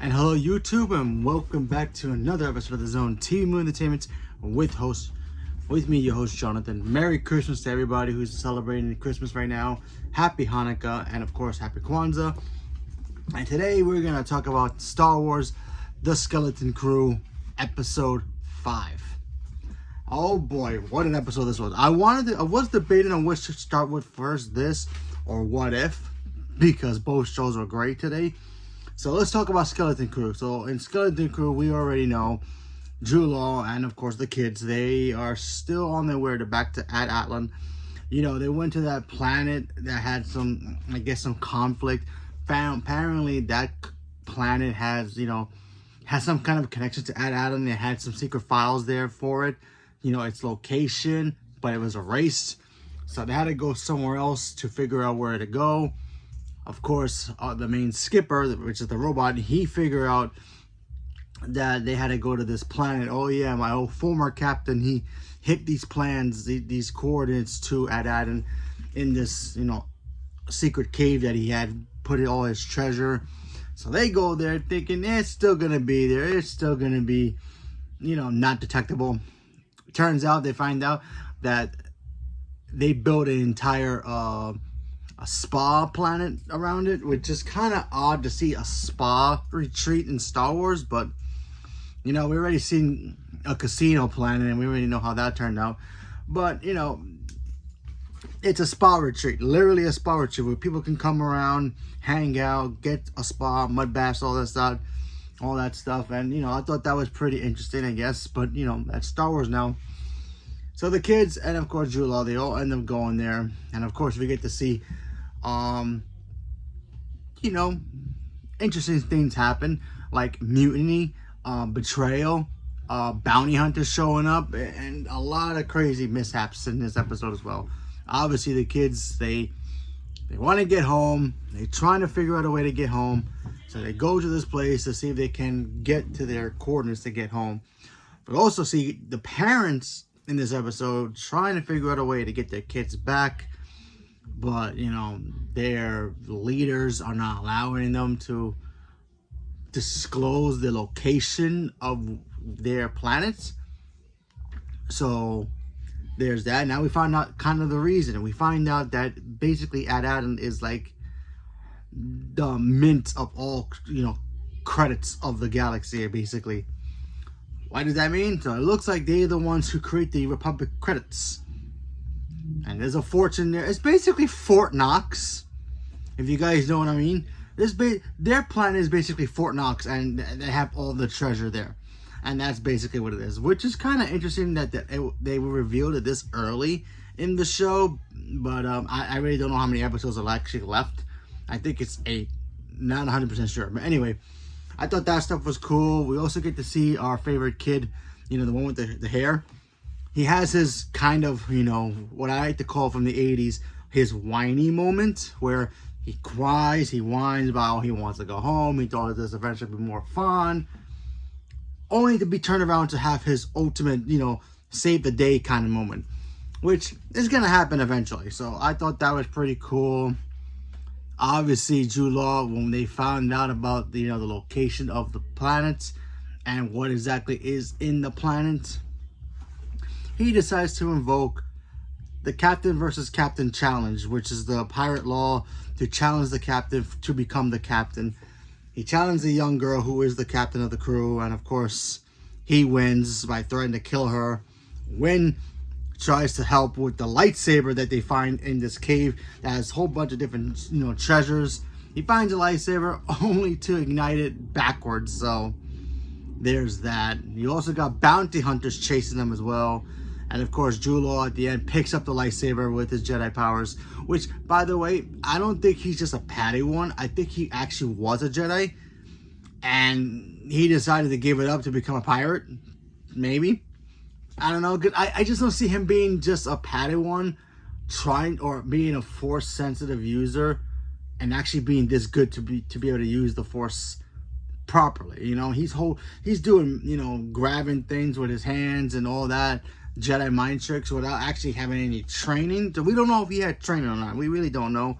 And hello YouTube, and welcome back to another episode of the Zone TV Movie Entertainment with me, your host Jonathan. Merry Christmas to everybody who's celebrating Christmas right now. Happy Hanukkah, and of course Happy Kwanzaa. And today we're gonna talk about Star Wars: The Skeleton Crew, Episode 5. Oh boy, what an episode this was! I was debating on which to start with first, this or What If, because both shows were great today. So let's talk about Skeleton Crew. So in Skeleton Crew, we already know Jude Law and of course the kids, they are still on their way back to Atlan. You know, they went to that planet that had some, I guess, some conflict. Apparently that planet has some kind of connection to Atlan. They had some secret files there for it. You know, its location, but it was erased. So they had to go somewhere else to figure out where to go. Of course, the main skipper, which is the robot, he figured out that they had to go to this planet. Oh yeah, my old former captain, he hit these plans, these coordinates to Atlan in this, secret cave that he had put all his treasure. So they go there thinking it's still gonna be there. It's still gonna be, not detectable. Turns out they find out that they built an entire a spa planet around it, which is kind of odd to see a spa retreat in Star Wars, but we already seen a casino planet and we already know how that turned out. But it's a spa retreat, literally a spa retreat where people can come around, hang out, get a spa, mud baths, all that stuff. And I thought that was pretty interesting, I guess, but that's Star Wars now. So the kids and of course Jude Law, they all end up going there, and of course we get to see interesting things happen, like mutiny, betrayal, bounty hunters showing up, and a lot of crazy mishaps in this episode as well. Obviously the kids, they want to get home. They're trying to figure out a way to get home, so they go to this place to see if they can get to their coordinates to get home. But also see the parents in this episode trying to figure out a way to get their kids back, but their leaders are not allowing them to disclose the location of their planets. So there's that. Now we find out kind of the reason. We find out that basically Atlan is like the mint of all credits of the galaxy, basically. What does that mean? So it looks like they're the ones who create the Republic credits. And there's a fortune there. It's basically Fort Knox, if you guys know what I mean. Their planet is basically Fort Knox, and they have all the treasure there. And that's basically what it is. Which is kind of interesting that they were revealed this early in the show. But I really don't know how many episodes are actually left. I think it's 8. Not 100% sure. But anyway, I thought that stuff was cool. We also get to see our favorite kid, the one with the hair. He has his kind of, what I like to call from the 80s, his whiny moment, where he cries, he whines about how he wants to go home. He thought this eventually would be more fun, only to be turned around to have his ultimate, save the day kind of moment, which is going to happen eventually. So I thought that was pretty cool. Obviously, Jude Law, when they found out about the location of the planets and what exactly is in the planet, he decides to invoke the Captain versus Captain challenge, which is the pirate law to challenge the captain to become the captain. He challenged the young girl who is the captain of the crew, and of course, he wins by threatening to kill her. Wynn tries to help with the lightsaber that they find in this cave that has a whole bunch of different treasures. He finds a lightsaber only to ignite it backwards, so there's that. You also got bounty hunters chasing them as well. And of course, Jude Law at the end picks up the lightsaber with his Jedi powers, which, by the way, I don't think he's just a Padawan. I think he actually was a Jedi, and he decided to give it up to become a pirate. Maybe. I don't know. I just don't see him being just a Padawan or being a Force-sensitive user and actually being this good to be able to use the Force properly. He's doing, grabbing things with his hands and all that. Jedi mind tricks without actually having any training. So we don't know if he had training or not. We really don't know.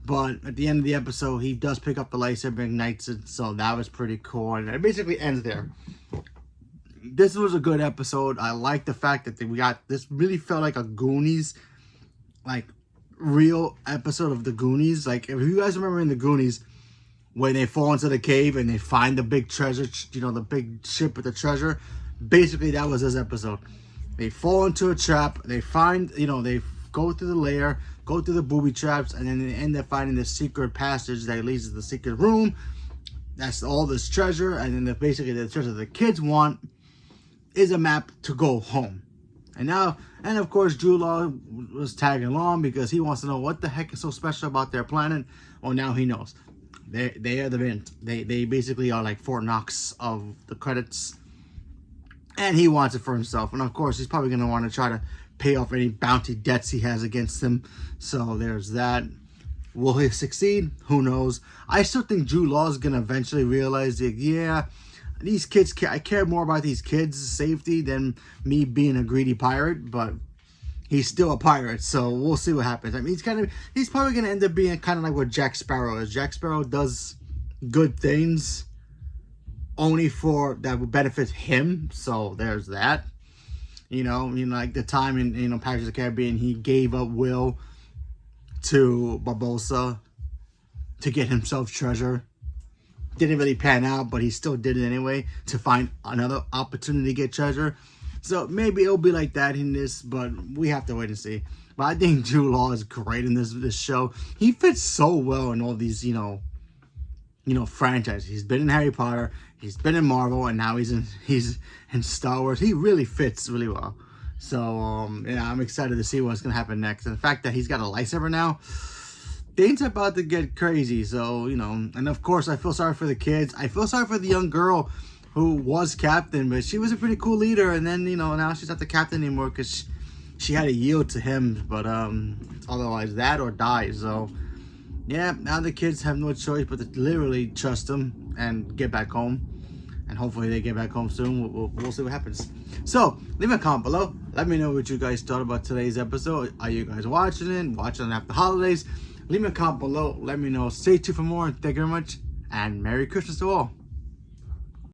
But at the end of the episode, he does pick up the lightsaber, ignites it, so that was pretty cool. And it basically ends there. This was a good episode. I like the fact that we got this. Really felt like a Goonies, like real episode of the Goonies. Like if you guys remember in the Goonies, when they fall into the cave and they find the big treasure, you know, the big ship with the treasure. Basically, that was this episode. They fall into a trap. They find, you know, they go through the lair, go through the booby traps, and then they end up finding the secret passage that leads to the secret room. That's all this treasure, and then basically the treasure the kids want is a map to go home. And now, and of course, Jude Law was tagging along because he wants to know what the heck is so special about their planet. Well, now he knows. They are the Mint. They basically are like Fort Knox of the credits. And he wants it for himself. And of course, he's probably going to want to try to pay off any bounty debts he has against him. So there's that. Will he succeed? Who knows? I still think Jude Law is going to eventually realize that, yeah, these kids, I care more about these kids' safety than me being a greedy pirate. But he's still a pirate, so we'll see what happens. I mean, he's probably going to end up being kind of like what Jack Sparrow is. Jack Sparrow does good things only for that would benefit him, so there's that. You know, like the time in Pirates of the Caribbean, he gave up Will to Barbossa to get himself treasure. Didn't really pan out, but he still did it anyway to find another opportunity to get treasure. So maybe it'll be like that in this, but we have to wait and see. But I think Jude Law is great in this show. He fits so well in all these, franchises. He's been in Harry Potter, he's been in Marvel, and now he's in Star Wars. He really fits really well. So yeah, I'm excited to see what's gonna happen next. And the fact that he's got a lightsaber now, things are about to get crazy. So and of course I feel sorry for the kids. I feel sorry for the young girl who was captain, but she was a pretty cool leader. And then now she's not the captain anymore because she had to yield to him. But otherwise, that or die. So yeah, now the kids have no choice but to literally trust him and get back home. And hopefully they get back home soon. We'll see what happens. So leave a comment below. Let me know what you guys thought about today's episode. Are you guys watching it after the holidays? Leave me a comment below. Let me know. Stay tuned for more. Thank you very much. And Merry Christmas to all.